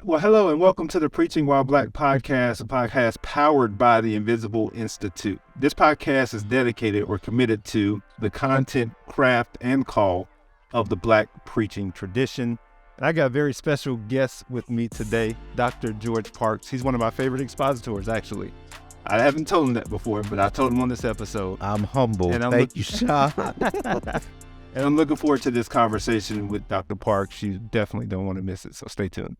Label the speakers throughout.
Speaker 1: Well, hello and welcome to the Preaching While Black podcast, a podcast powered by the Invisible Institute. This podcast is dedicated or committed to the content, craft, and call of the Black preaching tradition. And I got a very special guest with me today, Dr. George Parks. He's one of my favorite expositors, actually. I haven't told him that before, but I told him on this episode.
Speaker 2: I'm humble. Thank you, Sean.
Speaker 1: And I'm looking forward to this conversation with Dr. Parks. You definitely don't want to miss it, so stay tuned.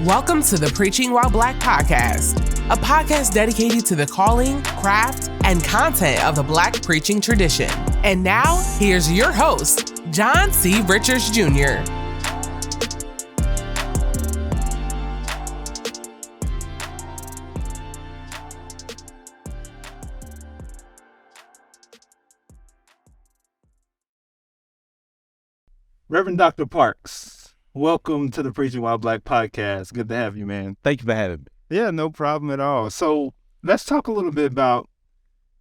Speaker 3: Welcome to the Preaching While Black podcast, a podcast dedicated to the calling, craft, and content of the Black preaching tradition. And now, here's your host, John C. Richards Jr.
Speaker 1: Reverend Dr. Parks, welcome to the Preaching While Black podcast. Good to have you, man.
Speaker 2: Thank you for having me.
Speaker 1: Yeah, no problem at all. So let's talk a little bit about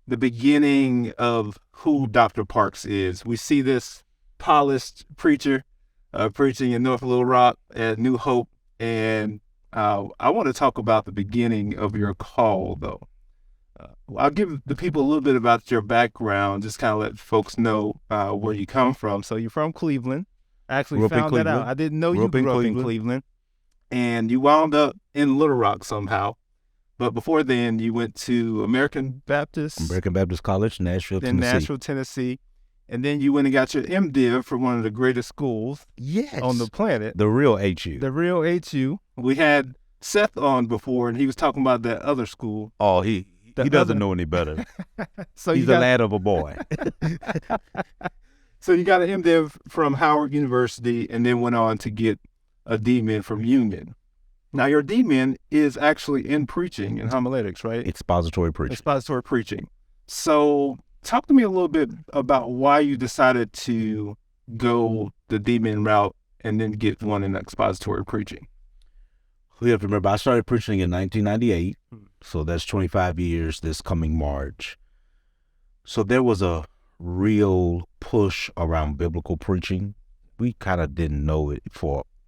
Speaker 1: the beginning of who Dr. Parks is. We see this polished preacher preaching in North Little Rock at New Hope. And I want to talk about the beginning of your call, though. I'll give the people a little bit about your background, just kind of let folks know where you come from. So you're from Cleveland. I actually found that out. I didn't know you grew up in Cleveland. And you wound up in Little Rock somehow. But before then, you went to American Baptist
Speaker 2: College, Nashville,
Speaker 1: in
Speaker 2: Tennessee.
Speaker 1: Nashville, Tennessee. And then you went and got your MDiv from one of the greatest schools on the planet.
Speaker 2: The real HU.
Speaker 1: The real HU. We had Seth on before, and he was talking about that other school.
Speaker 2: Oh, he doesn't know any better.
Speaker 1: So
Speaker 2: He's a lad of a boy.
Speaker 1: So you got an MDiv from Howard University and then went on to get a DMin from Union. Now, your DMin is actually in preaching and homiletics, right?
Speaker 2: Expository preaching.
Speaker 1: Expository preaching. So talk to me a little bit about why you decided to go the DMin route and then get one in expository preaching.
Speaker 2: You have to remember, I started preaching in 1998, so that's 25 years this coming March. So there was a real push around biblical preaching. We kind of didn't know it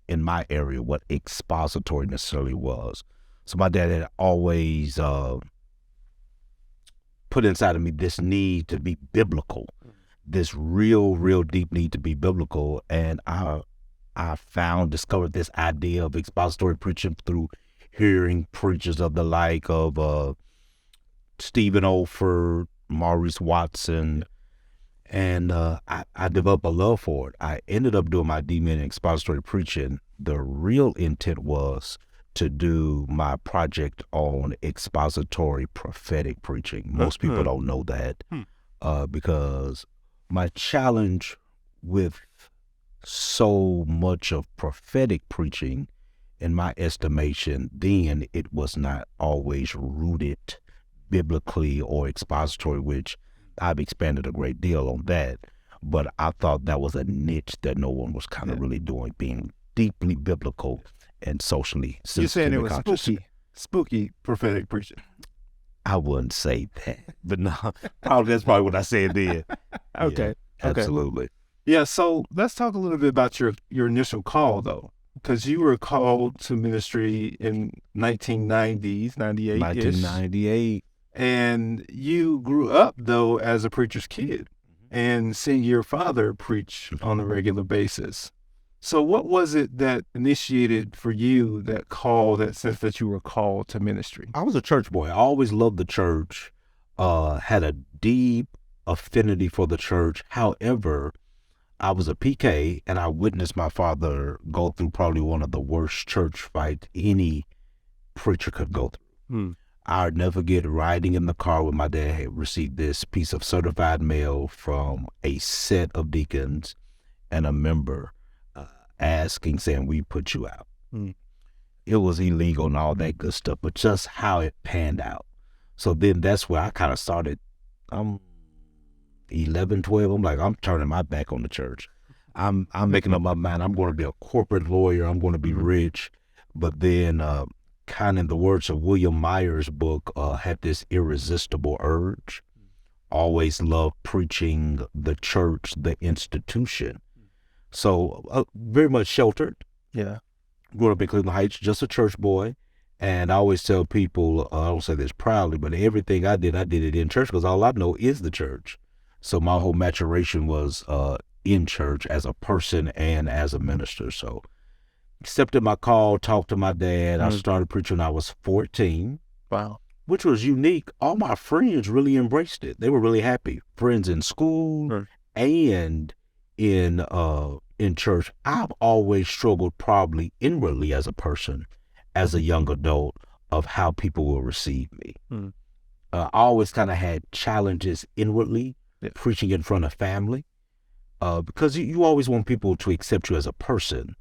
Speaker 2: in my area what expository necessarily was. So my dad had always put inside of me this need to be biblical, this real deep need to be biblical. And I discovered this idea of expository preaching through hearing preachers of the like of Stephen Olford, Maurice Watson, and I developed a love for it. I ended up doing my DMin in expository preaching. The real intent was to do my project on expository prophetic preaching. Most people don't know that because my challenge with so much of prophetic preaching, in my estimation, then it was not always rooted biblically or expository, which I've expanded a great deal on that. But I thought that was a niche that no one was kind of really doing, being deeply biblical and socially sensitive.
Speaker 1: You're saying it was spooky prophetic preaching.
Speaker 2: I wouldn't say that, but no, that's probably what I said then.
Speaker 1: Okay.
Speaker 2: Yeah, absolutely.
Speaker 1: Yeah, so let's talk a little bit about your initial call, though, because you were called to ministry in 1990s, 98-ish.
Speaker 2: 1998.
Speaker 1: And you grew up, though, as a preacher's kid and seeing your father preach on a regular basis. So what was it that initiated for you that call, that sense that you were called to ministry?
Speaker 2: I was a church boy. I always loved the church, had a deep affinity for the church. However, I was a PK, and I witnessed my father go through probably one of the worst church fights any preacher could go through. I'll never forget riding in the car with my dad, had received this piece of certified mail from a set of deacons and a member saying, we put you out. It was illegal and all that good stuff, but just how it panned out. So then that's where I kind of started. I'm 11, 12. I'm like, I'm turning my back on the church. I'm making up my mind. I'm going to be a corporate lawyer. I'm going to be rich. But then kind of in the words of William Myers' book, had this irresistible urge always loved preaching the church, the institution. So very much sheltered.
Speaker 1: Yeah.
Speaker 2: Grew up in Cleveland Heights, just a church boy. And I always tell people, I don't say this proudly, but everything I did it in church because all I know is the church. So my whole maturation was in church as a person and as a minister. So accepted my call, talked to my dad. I started preaching when I was 14.
Speaker 1: Wow.
Speaker 2: Which was unique. All my friends really embraced it. They were really happy. Friends in school and in church. I've always struggled probably inwardly as a person, as a young adult, of how people will receive me. I always kind of had challenges inwardly, preaching in front of family, because you always want people to accept you as a person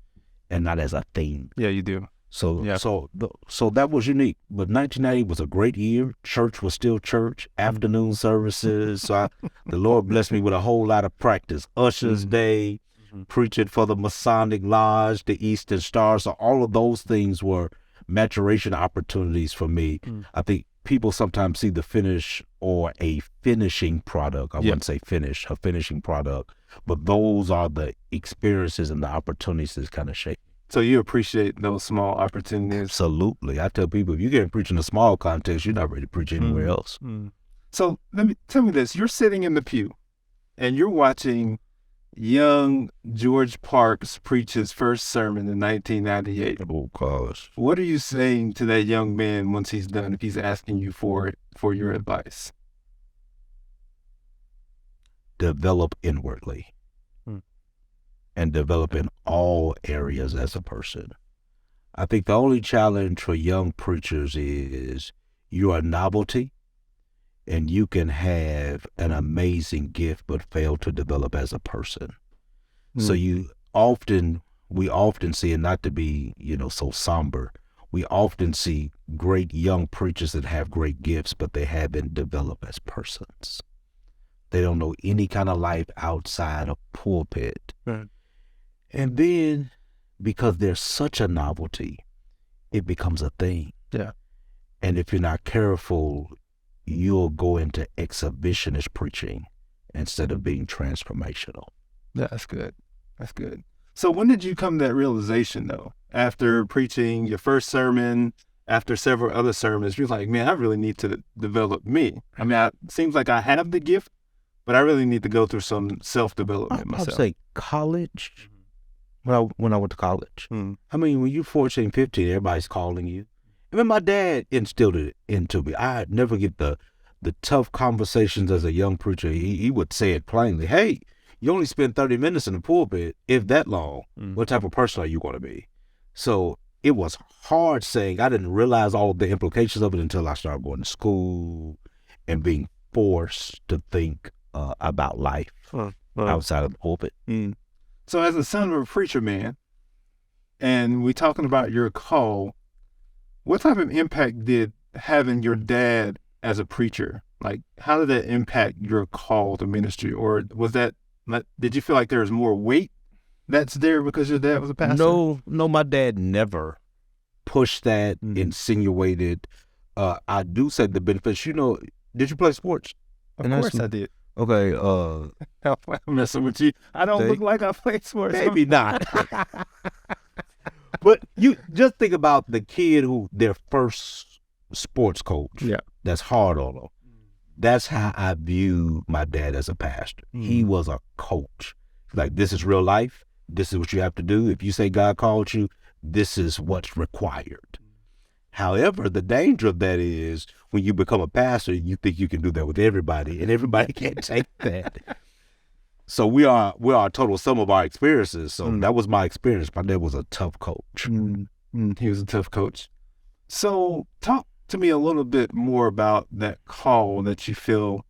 Speaker 2: and not as a thing.
Speaker 1: Yeah, you do.
Speaker 2: So that was unique. But 1990 was a great year. Church was still church, afternoon services. So the Lord blessed me with a whole lot of practice. Ushers Day, preaching for the Masonic Lodge, the Eastern Star. So all of those things were maturation opportunities for me. I think people sometimes see the finish or a finishing product. I wouldn't say finish, a finishing product. But those are the experiences and the opportunities that kind of shape.
Speaker 1: So you appreciate those small opportunities?
Speaker 2: Absolutely. I tell people, if you can't preach in a small context, you're not ready to preach anywhere else.
Speaker 1: So tell me this. You're sitting in the pew and you're watching young George Parks preach his first sermon in 1998.
Speaker 2: Oh, gosh.
Speaker 1: What are you saying to that young man once he's done, if he's asking you for your advice?
Speaker 2: Develop inwardly. And develop in all areas as a person. I think the only challenge for young preachers is you're a novelty and you can have an amazing gift but fail to develop as a person. So we often see, and not to be, so somber, we often see great young preachers that have great gifts, but they haven't developed as persons. They don't know any kind of life outside a pulpit. And then, because there's such a novelty, it becomes a thing.
Speaker 1: Yeah.
Speaker 2: And if you're not careful, you'll go into exhibitionist preaching instead of being transformational.
Speaker 1: Yeah, that's good. That's good. So when did you come to that realization, though? After preaching your first sermon, after several other sermons, you're like, man, I really need to develop me. I mean, it seems like I have the gift, but I really need to go through some self-development myself.
Speaker 2: I'd say college. When I went to college. I mean, when you're 14, 15, everybody's calling you. I mean, my dad instilled it into me. I'd never get the tough conversations as a young preacher. He would say it plainly. Hey, you only spend 30 minutes in the pulpit, if that long. What type of person are you going to be? So it was hard saying. I didn't realize all of the implications of it until I started going to school and being forced to think about life outside of the pulpit.
Speaker 1: So as a son of a preacher man, and we're talking about your call, what type of impact did having your dad as a preacher, like how did that impact your call to ministry? Or was that, did you feel like there was more weight that's there because your dad was a pastor?
Speaker 2: No, my dad never pushed that, insinuated. I do say the benefits. Did you play sports?
Speaker 1: Of course I did.
Speaker 2: Okay,
Speaker 1: I'm messing with you. I don't look like I play sports.
Speaker 2: Maybe not. But you just think about the kid who their first sports coach.
Speaker 1: Yeah.
Speaker 2: That's hard on them. That's how I view my dad as a pastor. He was a coach. Like, this is real life. This is what you have to do. If you say God called you, this is what's required. However, the danger of that is when you become a pastor, you think you can do that with everybody, and everybody can't take that. So we are a total sum of our experiences. So that was my experience. My dad was a tough coach.
Speaker 1: He was a tough coach. So talk to me a little bit more about that call that you feel.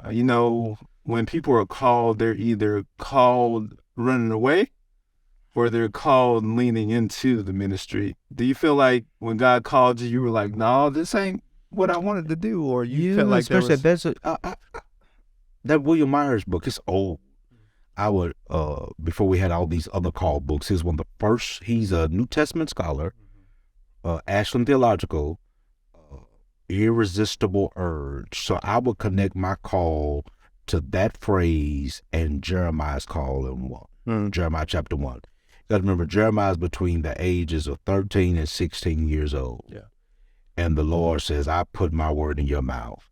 Speaker 1: When people are called, they're either called running away or they're called leaning into the ministry. Do you feel like when God called you, you were like, no, this ain't what I wanted to do? Or you felt like
Speaker 2: that William Myers book is old. I would, before we had all these other call books, he's one of the first. He's a New Testament scholar, Ashland Theological, irresistible urge. So I would connect my call to that phrase and Jeremiah's call in Jeremiah chapter 1. You got to remember, Jeremiah's between the ages of 13 and 16 years old.
Speaker 1: Yeah.
Speaker 2: And the Lord says, I put my word in your mouth,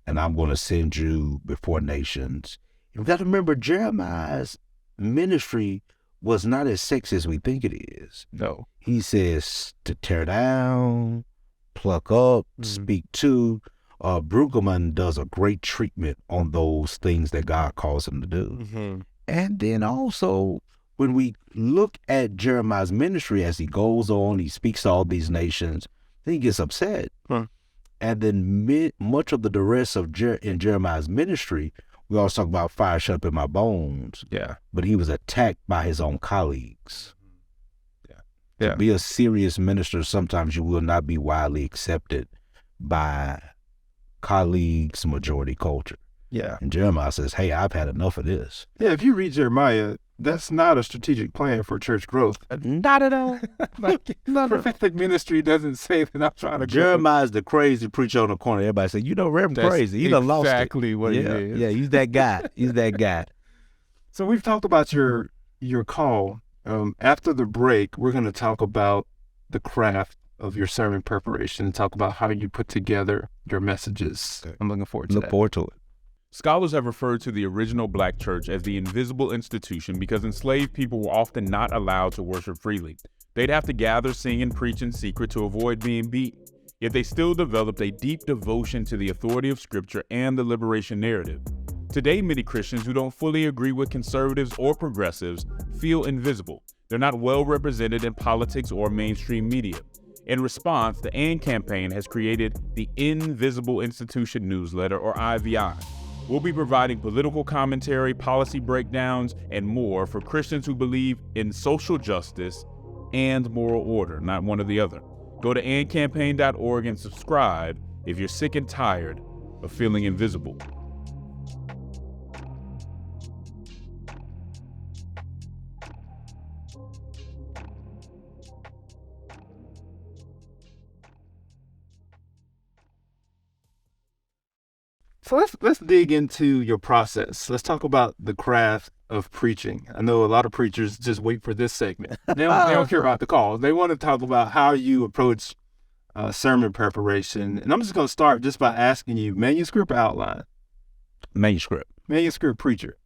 Speaker 2: and I'm going to send you before nations. You got to remember, Jeremiah's ministry was not as sexy as we think it is.
Speaker 1: No.
Speaker 2: He says to tear down, pluck up, speak to. Goodman does a great treatment on those things that God calls him to do. And then also, when we look at Jeremiah's ministry as he goes on, he speaks to all these nations, then he gets upset. And then much of the rest of in Jeremiah's ministry, we always talk about fire shut up in my bones.
Speaker 1: Yeah.
Speaker 2: But he was attacked by his own colleagues.
Speaker 1: Yeah.
Speaker 2: To be a serious minister, sometimes you will not be widely accepted by colleagues' majority culture.
Speaker 1: Yeah.
Speaker 2: And Jeremiah says, hey, I've had enough of this.
Speaker 1: Yeah, if you read Jeremiah, that's not a strategic plan for church growth.
Speaker 2: Not at all.
Speaker 1: Prophetic ministry doesn't say that I'm trying to grow.
Speaker 2: Jeremiah's the crazy preacher on the corner. Everybody say, you know, Reverend
Speaker 1: That's
Speaker 2: crazy. He done lost it.
Speaker 1: exactly what he is.
Speaker 2: Yeah, he's that guy. He's that guy.
Speaker 1: So we've talked about your call. After the break, we're going to talk about the craft of your sermon preparation and talk about how you put together your messages. I'm looking forward to that.
Speaker 2: Look forward to it.
Speaker 4: Scholars have referred to the original black church as the invisible institution because enslaved people were often not allowed to worship freely. They'd have to gather, sing, and preach in secret to avoid being beaten. Yet they still developed a deep devotion to the authority of Scripture and the liberation narrative. Today, many Christians who don't fully agree with conservatives or progressives feel invisible. They're not well represented in politics or mainstream media. In response, the AND campaign has created the Invisible Institution newsletter, or IVI. We'll be providing political commentary, policy breakdowns, and more for Christians who believe in social justice and moral order, not one or the other. Go to andcampaign.org and subscribe if you're sick and tired of feeling invisible.
Speaker 1: So let's dig into your process. Let's talk about the craft of preaching. I know a lot of preachers just wait for this segment. They don't care about the calls. They want to talk about how you approach sermon preparation. And I'm just going to start just by asking you, manuscript or outline?
Speaker 2: Manuscript.
Speaker 1: Manuscript preacher.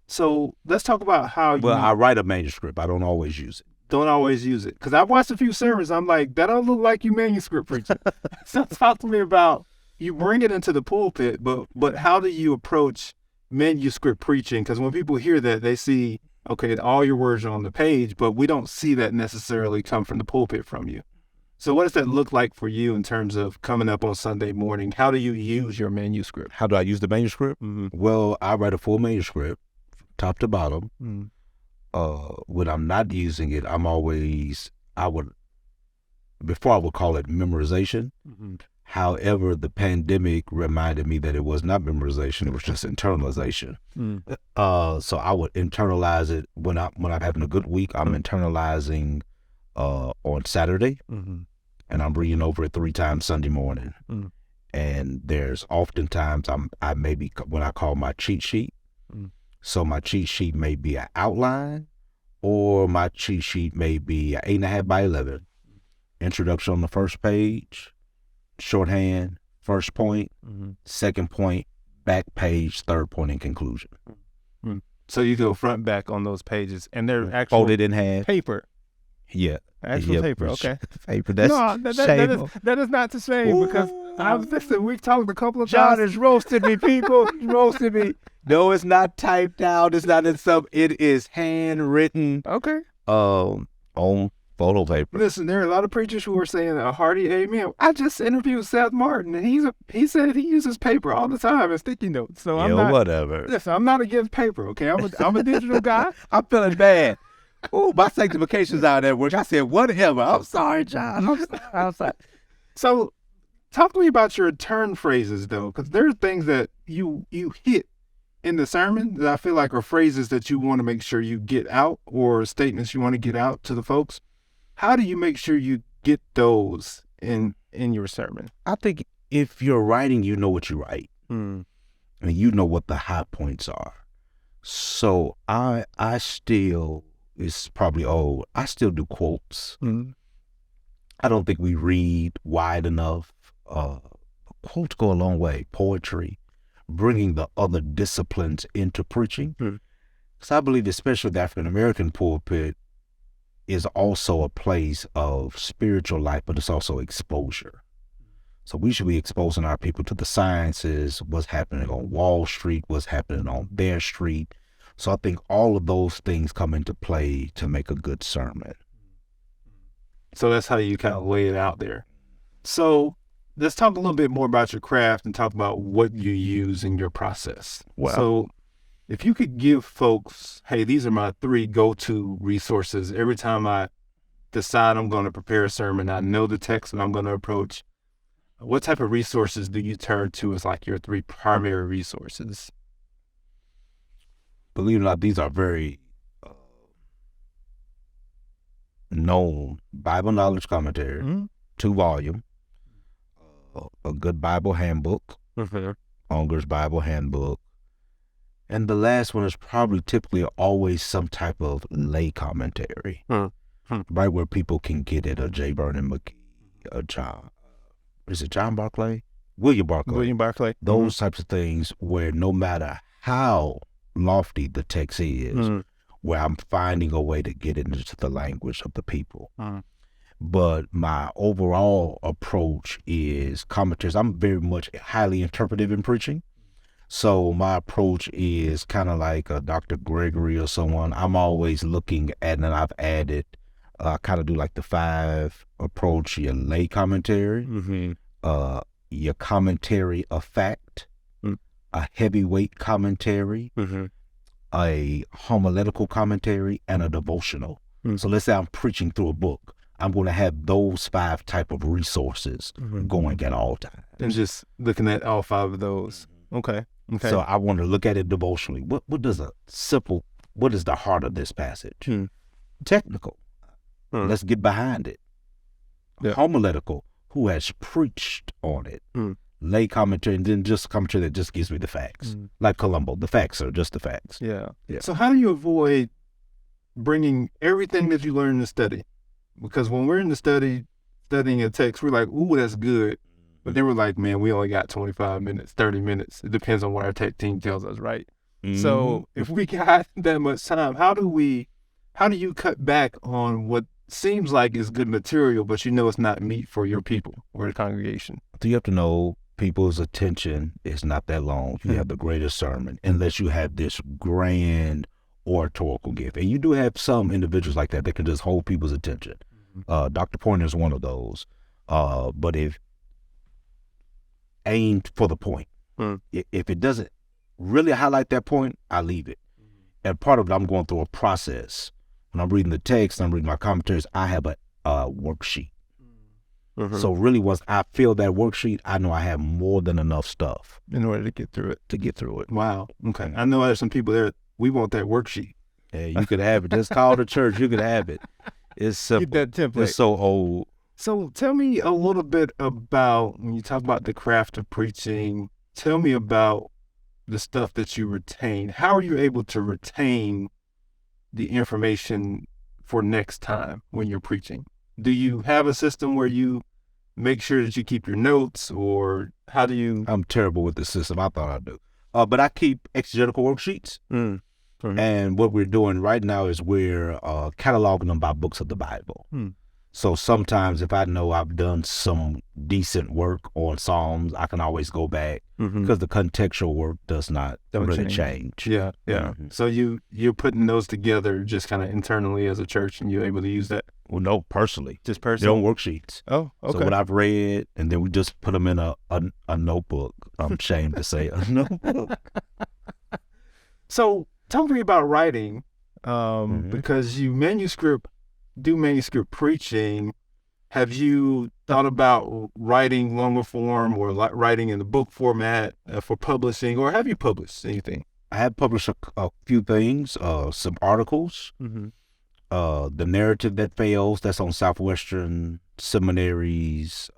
Speaker 1: So let's talk about how you...
Speaker 2: Well, I write a manuscript. I don't always use it.
Speaker 1: Don't always use it. Because I've watched a few sermons. I'm like, that don't look like you manuscript preaching. So talk to me about... You bring it into the pulpit, but how do you approach manuscript preaching? Because when people hear that, they see, okay, all your words are on the page, but we don't see that necessarily come from the pulpit from you. So what does that look like for you in terms of coming up on Sunday morning? How do you use your manuscript?
Speaker 2: How do I use the manuscript? Well, I write a full manuscript, top to bottom. When I'm not using it, before I would call it memorization. However, the pandemic reminded me that it was not memorization; it was just internalization. So I would internalize it when I'm having a good week. I'm internalizing on Saturday, and I'm reading over it 3 times Sunday morning. And there's oftentimes I maybe what I call my cheat sheet. So my cheat sheet may be an outline, or my cheat sheet may be 8.5 by 11. Introduction on the first page. Shorthand, first point, second point, back page, third point, and conclusion.
Speaker 1: So you go front back on those pages, and they're actual
Speaker 2: folded in half.
Speaker 1: Paper.
Speaker 2: Yeah.
Speaker 1: Actual paper, okay.
Speaker 2: Paper, that's
Speaker 1: that is not to shame, because we talked a couple of
Speaker 2: John
Speaker 1: times.
Speaker 2: has roasted me, people. He roasted me. No, it's not typed out. It's not in some. It is handwritten.
Speaker 1: Okay.
Speaker 2: On photo paper.
Speaker 1: Listen, there are a lot of preachers who are saying a hearty amen. I just interviewed Seth Martin, and he said he uses paper all the time and sticky notes. So I'm not,
Speaker 2: whatever.
Speaker 1: Listen, I'm not against paper, okay? I'm a digital guy.
Speaker 2: I'm feeling bad. Oh, my sanctification's out at work. I said, whatever. I'm sorry, John. I'm sorry.
Speaker 1: So talk to me about your turn phrases, though, because there are things that you hit in the sermon that I feel like are phrases that you want to make sure you get out, or statements you want to get out to the folks. How do you make sure you get those in your sermon?
Speaker 2: I think if you're writing, you know what you write,
Speaker 4: Mm.
Speaker 2: and you know what the high points are. So I still, it's probably old, I still do quotes.
Speaker 4: Mm.
Speaker 2: I don't think we read wide enough. Quotes go a long way. Poetry, bringing the other disciplines into preaching.
Speaker 4: Mm.
Speaker 2: Because I believe, especially the African American pulpit, is also a place of spiritual life, but it's also exposure. So we should be exposing our people to the sciences, what's happening on Wall Street, what's happening on their street. So I think all of those things come into play to make a good sermon.
Speaker 1: So that's how you kind of lay it out there. So let's talk a little bit more about your craft and talk about what you use in your process.
Speaker 4: Wow.
Speaker 1: So if you could give folks, hey, these are my 3 go-to resources. Every time I decide I'm going to prepare a sermon, I know the text that I'm going to approach. What type of resources do you turn to as like your 3 primary resources?
Speaker 2: Believe it or not, these are very known Bible knowledge commentary,
Speaker 4: Mm-hmm.
Speaker 2: 2-volume, a good Bible handbook,
Speaker 4: Mm-hmm.
Speaker 2: Unger's Bible handbook, and the last one is probably typically always some type of lay commentary, right, where people can get it, a J. Vernon McGee, a John, is it John Barclay? William Barclay.
Speaker 4: William Barclay.
Speaker 2: Those types of things where no matter how lofty the text is, where I'm finding a way to get it into the language of the people. But my overall approach is commentaries. I'm very much highly interpretive in preaching. So my approach is kind of like a Dr. Gregory or someone. I'm always looking at, and I've added, I kind of do like the 5 approach: your lay commentary, your commentary of fact, a heavyweight commentary, a homiletical commentary, and a devotional. So let's say I'm preaching through a book. I'm going to have those 5 type of resources going at all times.
Speaker 1: And just looking at all 5 of those. Okay.
Speaker 2: So I want to look at it devotionally. What is the heart of this passage? Technical. Let's get behind it.
Speaker 1: Yeah.
Speaker 2: Homiletical. Who has preached on it? Lay commentary, and then just commentary that just gives me the facts. Like Columbo, the facts are just the facts.
Speaker 1: Yeah. So how do you avoid bringing everything that you learn in the study? Because when we're in the studying a text, we're like, ooh, that's good. But then we're like, man, we only got 25 minutes, 30 minutes. It depends on what our tech team tells us, right? So if we got that much time, how do you cut back on what seems like is good material, but you know it's not meat for your people or the congregation?
Speaker 2: So you have to know people's attention is not that long. You have the greatest sermon, unless you have this grand oratorical gift. And you do have some individuals like that can just hold people's attention. Dr. Pointer is one of those. But if aimed for the point, if it doesn't really highlight that point, I leave it. And part of it, I'm going through a process. When I'm reading the text, I'm reading my commentaries, I have a worksheet. So really, once I fill that worksheet, I know I have more than enough stuff
Speaker 1: In order to get through it. Wow. Okay. I know there's some people there, we want that worksheet.
Speaker 2: Yeah, you could have it. Just call the church, you could have it. It's simple.
Speaker 1: Get that template.
Speaker 2: It's so old.
Speaker 1: So tell me a little bit about, when you talk about the craft of preaching, tell me about the stuff that you retain. How are you able to retain the information for next time when you're preaching? Do you have a system where you make sure that you keep your notes, or how do you?
Speaker 2: I'm terrible with the system. I thought I do. But I keep exegetical worksheets. And what we're doing right now is we're cataloging them by books of the Bible. So sometimes if I know I've done some decent work on Psalms, I can always go back because the contextual work does not really change.
Speaker 1: Yeah. So you're putting those together just kind of internally as a church, and you're able to use that?
Speaker 2: Well, no, personally.
Speaker 1: Just
Speaker 2: They're
Speaker 1: personally?
Speaker 2: on worksheets.
Speaker 1: Oh, okay.
Speaker 2: So what I've read, and then we just put them in a notebook. I'm ashamed to say a notebook.
Speaker 1: So talk to me about writing, because you do manuscript preaching. Have you thought about writing longer form or writing in the book format for publishing, or have you published anything?
Speaker 2: I have published a few things, some articles. The Narrative That Fails, that's on Southwestern Seminary's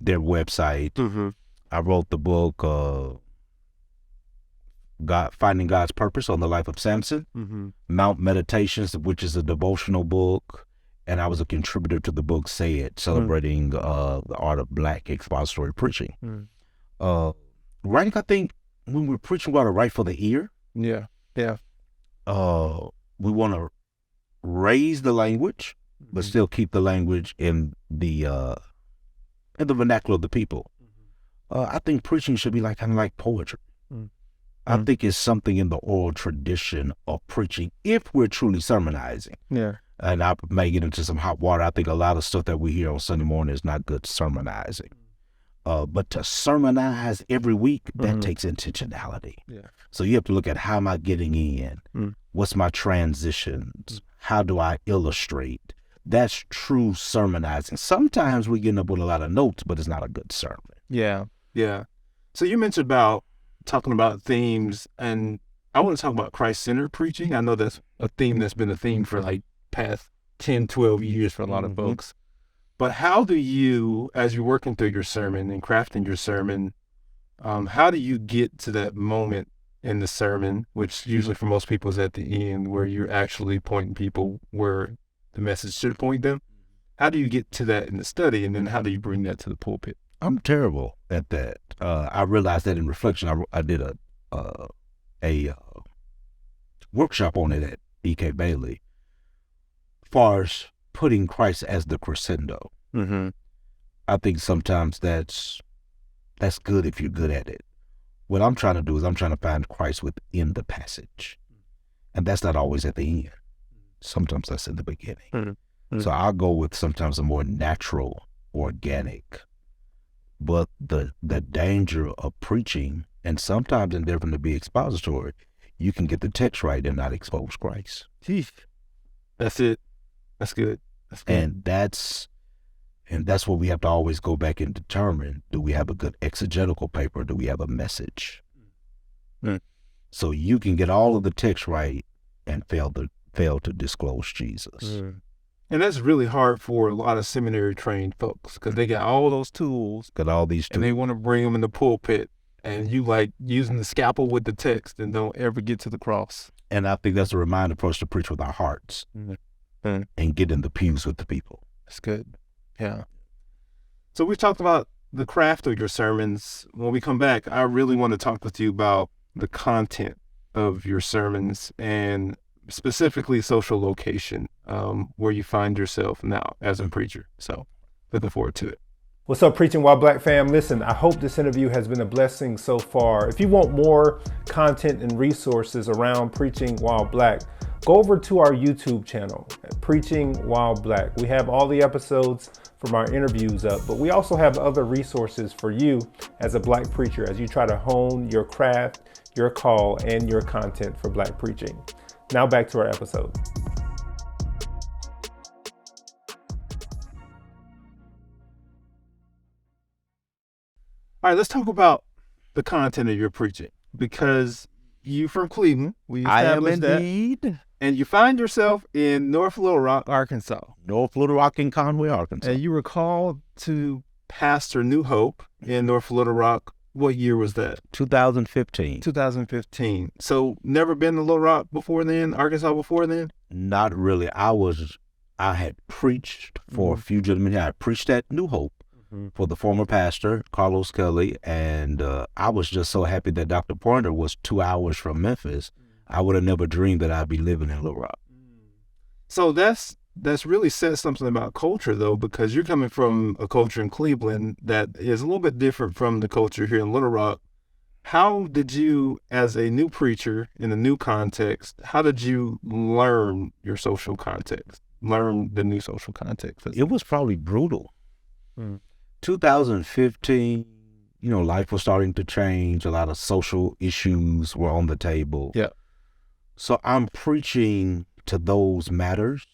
Speaker 2: their website.
Speaker 1: Mm-hmm.
Speaker 2: I wrote the book, Finding God's Purpose on the Life of Samson,
Speaker 1: Mm-hmm.
Speaker 2: Mount Meditations, which is a devotional book, and I was a contributor to the book Say It, celebrating the art of Black expository preaching. Writing, I think, when we're preaching, we want to write for the ear.
Speaker 1: Yeah. Yeah.
Speaker 2: We want to raise the language, but still keep the language in the vernacular of the people. I think preaching should be kind of like poetry. I think it's something in the oral tradition of preaching if we're truly sermonizing.
Speaker 1: Yeah.
Speaker 2: And I may get into some hot water. I think a lot of stuff that we hear on Sunday morning is not good sermonizing. But to sermonize every week, that takes intentionality.
Speaker 1: Yeah.
Speaker 2: So you have to look at, how am I getting in? What's my transitions? How do I illustrate? That's true sermonizing. Sometimes we get up with a lot of notes, but it's not a good sermon.
Speaker 1: Yeah. Yeah. So you mentioned about talking about themes, and I want to talk about Christ-centered preaching. I know that's a theme that's been a theme for past 10, 12 years for a lot of folks. But how do you, as you're working through your sermon and crafting your sermon, how do you get to that moment in the sermon, which usually for most people is at the end, where you're actually pointing people where the message should point them? How do you get to that in the study, and then how do you bring that to the pulpit?
Speaker 2: I'm terrible at that. I realized that in reflection. I did a workshop on it at E.K. Bailey, as far as putting Christ as the crescendo. I think sometimes that's good if you're good at it. What I'm trying to do is I'm trying to find Christ within the passage, and that's not always at the end. Sometimes that's in the beginning. So I'll go with sometimes a more natural, organic. But the danger of preaching, and sometimes endeavoring to be expository, you can get the text right and not expose Christ.
Speaker 1: That's it. That's good. That's good.
Speaker 2: And that's what we have to always go back and determine. Do we have a good exegetical paper? Do we have a message? So you can get all of the text right and fail to disclose Jesus.
Speaker 1: And that's really hard for a lot of seminary trained folks, because they got all those tools.
Speaker 2: Got all these tools.
Speaker 1: And they want to bring them in the pulpit, and you using the scalpel with the text and don't ever get to the cross.
Speaker 2: And I think that's a reminder for us to preach with our hearts and get in the pews with the people.
Speaker 1: That's good. Yeah. So we've talked about the craft of your sermons. When we come back, I really want to talk with you about the content of your sermons, and specifically social location, where you find yourself now as a preacher. So looking forward to it.
Speaker 5: What's up, Preaching While Black fam? Listen, I hope this interview has been a blessing so far. If you want more content and resources around Preaching While Black, go over to our YouTube channel, Preaching While Black. We have all the episodes from our interviews up, but we also have other resources for you as a Black preacher as you try to hone your craft, your call, and your content for Black preaching. Now back to our episode.
Speaker 1: All right, let's talk about the content of your preaching, because you from Cleveland. We established that. And you find yourself in North Little Rock, Arkansas.
Speaker 2: North Little Rock and Conway, Arkansas.
Speaker 1: And you were called to pastor New Hope in North Little Rock. What year was that?
Speaker 2: 2015.
Speaker 1: 2015. So never been to Little Rock before then, Arkansas before then?
Speaker 2: Not really. I had preached for a few gentlemen here. I preached at New Hope for the former pastor, Carlos Kelly, and I was just so happy that Dr. Pointer was 2 hours from Memphis. I would have never dreamed that I'd be living in Little Rock.
Speaker 1: So that's really says something about culture, though, because you're coming from a culture in Cleveland that is a little bit different from the culture here in Little Rock. How did you, as a new preacher in a new context, how did you learn your social context, learn the new social context?
Speaker 2: It was probably brutal. 2015, life was starting to change. A lot of social issues were on the table.
Speaker 1: Yeah.
Speaker 2: So I'm preaching to those matters,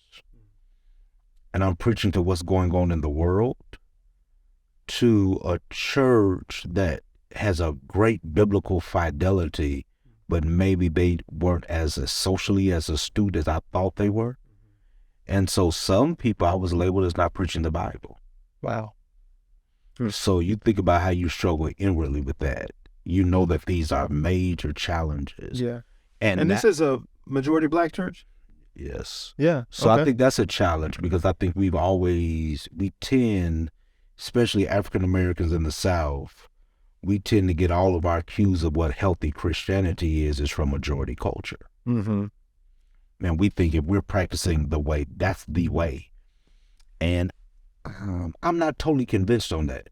Speaker 2: and I'm preaching to what's going on in the world, to a church that has a great biblical fidelity, but maybe they weren't as socially as astute as I thought they were. And so some people I was labeled as not preaching the Bible.
Speaker 1: Wow.
Speaker 2: So you think about how you struggle inwardly with that. You know that these are major challenges.
Speaker 1: Yeah.
Speaker 2: And
Speaker 1: And this is a majority black church?
Speaker 2: yes.
Speaker 1: Yeah.
Speaker 2: So I think that's a challenge because I think we tend, especially African Americans in the South, we tend to get all of our cues of what healthy Christianity is from majority culture.
Speaker 1: Mm-hmm.
Speaker 2: And we think if we're practicing the way, that's the way. And I'm not totally convinced on that,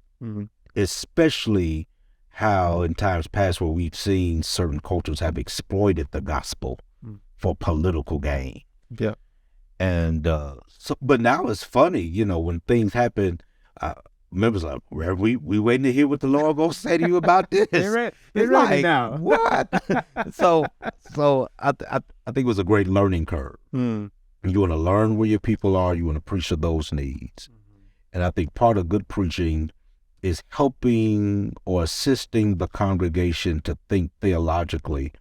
Speaker 2: especially how in times past where we've seen certain cultures have exploited the gospel for political gain.
Speaker 1: Yeah.
Speaker 2: And but now it's funny, when things happen, members like, we waiting to hear what the Lord gonna say to you about this.
Speaker 1: They're
Speaker 2: It's
Speaker 1: ready
Speaker 2: like,
Speaker 1: now.
Speaker 2: What? so I think it was a great learning curve. You want to learn where your people are. You want to preach to those needs. And I think part of good preaching is helping or assisting the congregation to think theologically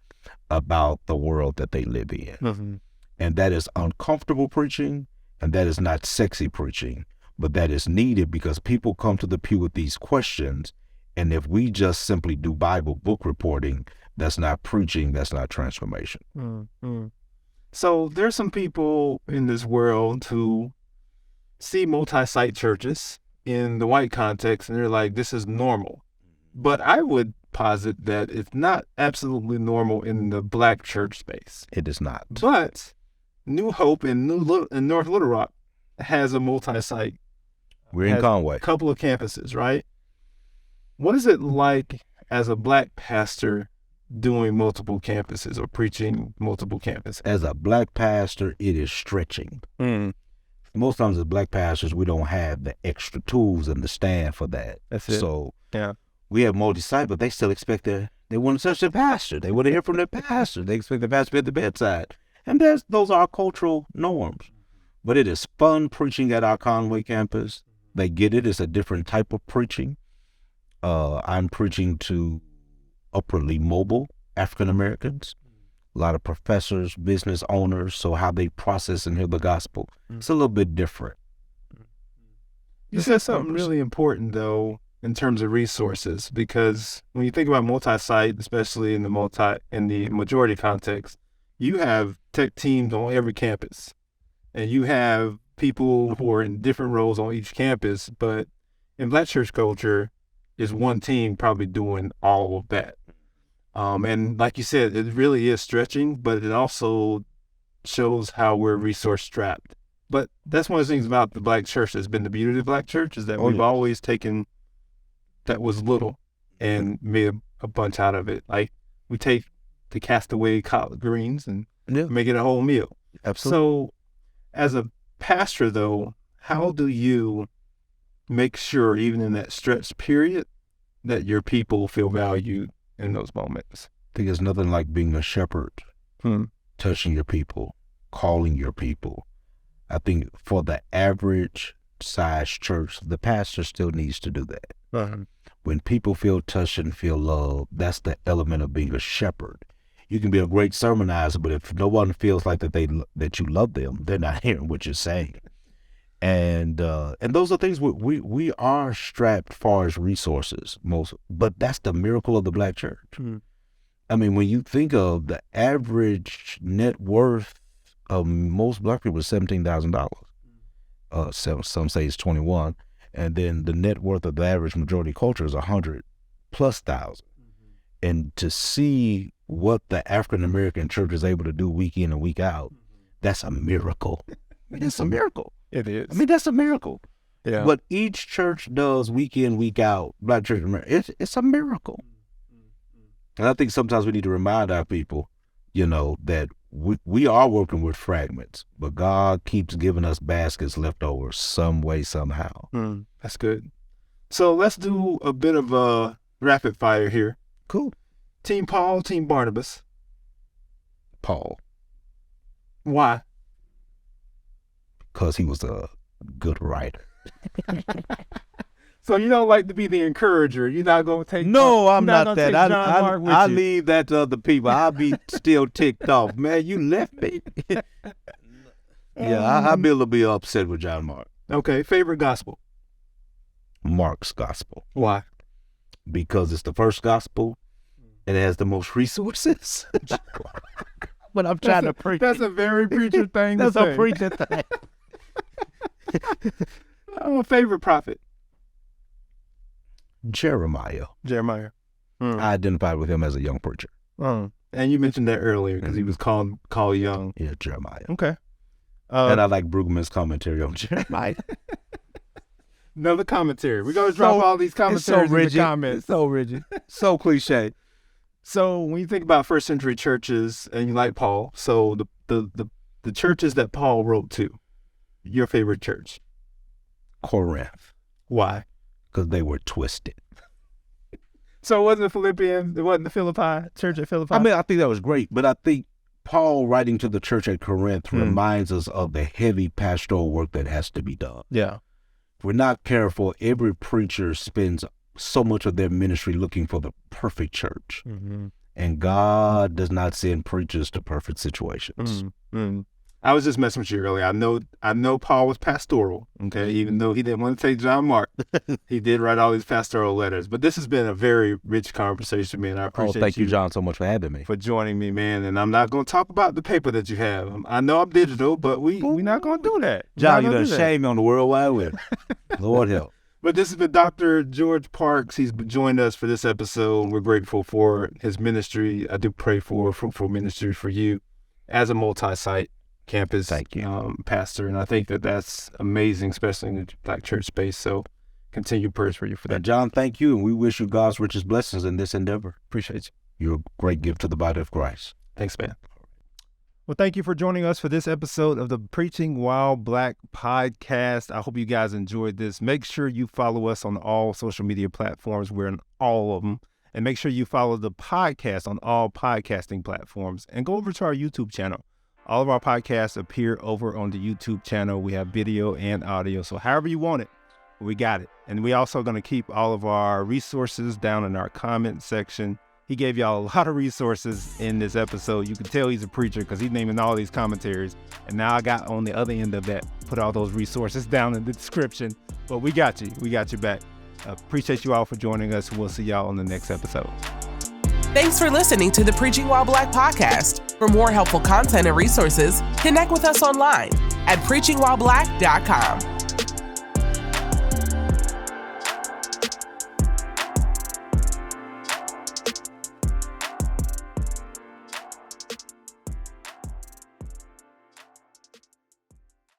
Speaker 2: about the world that they live in. And that is uncomfortable preaching, and that is not sexy preaching, but that is needed because people come to the pew with these questions. And if we just simply do Bible book reporting, that's not preaching, that's not transformation.
Speaker 1: So there's some people in this world who see multi-site churches in the white context, and they're like, this is normal. But I would posit that it's not absolutely normal in the black church space.
Speaker 2: It is not.
Speaker 1: But New Hope in North Little Rock has a multi-site.
Speaker 2: We're in Conway.
Speaker 1: A couple of campuses, right? What is it like as a black pastor doing multiple campuses or preaching multiple campuses?
Speaker 2: As a black pastor, it is stretching. Most times as black pastors, we don't have the extra tools and the stand for that.
Speaker 1: That's it.
Speaker 2: So
Speaker 1: yeah,
Speaker 2: we have multi-site, but they still expect they want to touch their pastor. They want to hear from their pastor. They expect the pastor to be at the bedside. And those are our cultural norms. But it is fun preaching at our Conway campus. They get it. It's a different type of preaching. I'm preaching to upwardly mobile African Americans, a lot of professors, business owners, so how they process and hear the gospel. It's a little bit different.
Speaker 1: You said something really important, though, in terms of resources, because when you think about multi-site, especially in the majority context, you have tech teams on every campus, and you have people who are in different roles on each campus, but in black church culture, is one team probably doing all of that. And like you said, it really is stretching, but it also shows how we're resource strapped. But that's one of the things about the black church that's been the beauty of the black church is that we've always taken that was little and made a bunch out of it. Like we take the castaway collard greens and make it a whole meal.
Speaker 2: Absolutely.
Speaker 1: So as a pastor, though, how do you make sure, even in that stretched period, that your people feel valued in those moments?
Speaker 2: I think it's nothing like being a shepherd, touching your people, calling your people. I think for the average size church, the pastor still needs to do that. When people feel touched and feel loved, that's the element of being a shepherd. You can be a great sermonizer, but if no one feels like that you love them, they're not hearing what you're saying. And those are things we are strapped far as resources but that's the miracle of the black church. I mean, when you think of the average net worth of most black people is $17,000. Some say it's 21, and then the net worth of the average majority culture is 100,000+. And to see what the African American church is able to do week in and week out, that's a miracle. I mean, it's a miracle.
Speaker 1: It is.
Speaker 2: I mean, that's a miracle.
Speaker 1: Yeah.
Speaker 2: What each church does week in, week out, black church, it's a miracle. And I think sometimes we need to remind our people, that we are working with fragments, but God keeps giving us baskets left over some way, somehow.
Speaker 1: That's good. So let's do a bit of a rapid fire here.
Speaker 2: Cool.
Speaker 1: Team Paul, Team Barnabas.
Speaker 2: Paul.
Speaker 1: Why?
Speaker 2: Because he was a good writer.
Speaker 1: So you don't like to be the encourager. You're not going to take.
Speaker 2: No, I'm not that. I
Speaker 1: leave.
Speaker 2: leave that to other people. I'll be still ticked off. Man, you left me. Yeah, I'll be a little bit upset with John Mark.
Speaker 1: Okay, favorite gospel.
Speaker 2: Mark's gospel.
Speaker 1: Why?
Speaker 2: Because it's the first gospel and it has the most resources. But I'm trying to preach.
Speaker 1: That's a very preacher thing
Speaker 2: That's
Speaker 1: to say.
Speaker 2: a preacher thing.
Speaker 1: A favorite prophet?
Speaker 2: Jeremiah.
Speaker 1: Jeremiah.
Speaker 2: I identified with him as a young preacher.
Speaker 1: And you mentioned that earlier because he was called young.
Speaker 2: Yeah, Jeremiah.
Speaker 1: Okay.
Speaker 2: And I like Brugman's commentary on Jeremiah.
Speaker 1: Another commentary. We're going to drop all these commentaries in the comments.
Speaker 2: It's so rigid. So cliche.
Speaker 1: So when you think about first century churches and you like Paul, so the churches that Paul wrote to, your favorite church?
Speaker 2: Corinth.
Speaker 1: Why?
Speaker 2: Because they were twisted.
Speaker 1: So it wasn't the Philippians, it wasn't the Philippi, church at Philippi?
Speaker 2: I mean, I think that was great, but I think Paul writing to the church at Corinth reminds us of the heavy pastoral work that has to be done.
Speaker 1: Yeah.
Speaker 2: If we're not careful, every preacher spends so much of their ministry looking for the perfect church.
Speaker 1: Mm-hmm.
Speaker 2: And God does not send preachers to perfect situations.
Speaker 1: Mm-hmm. I was just messing with you earlier. I know Paul was pastoral, okay, even though he didn't want to take John Mark. He did write all these pastoral letters. But this has been a very rich conversation, man. I appreciate
Speaker 2: thank you, John, so much for having me.
Speaker 1: For joining me, man. And I'm not going to talk about the paper that you have. I know I'm digital, but we're not going to do that.
Speaker 2: John, you done shame me on the World Wide Web. Lord help.
Speaker 1: But this has been Dr. George Parks. He's joined us for this episode. We're grateful for his ministry. I do pray for a fruitful ministry for you as a multi-site campus pastor. And I think that's amazing, especially in the Black church space. So continue prayers for you for that.
Speaker 2: And John, thank you. And we wish you God's richest blessings in this endeavor.
Speaker 1: Appreciate you.
Speaker 2: You're a great gift to the body of Christ.
Speaker 1: Thanks, man. Well, thank you for joining us for this episode of the Preaching While Black podcast. I hope you guys enjoyed this. Make sure you follow us on all social media platforms. We're in all of them. And make sure you follow the podcast on all podcasting platforms. And go over to our YouTube channel. All of our podcasts appear over on the YouTube channel. We have video and audio. So however you want it, we got it. And we also going to keep all of our resources down in our comment section. He gave y'all a lot of resources in this episode. You can tell he's a preacher because he's naming all these commentaries. And now I got on the other end of that, put all those resources down in the description. But we got you. We got you back. Appreciate you all for joining us. We'll see y'all on the next episode.
Speaker 3: Thanks for listening to the Preaching While Black podcast. For more helpful content and resources, connect with us online at preachingwhileblack.com.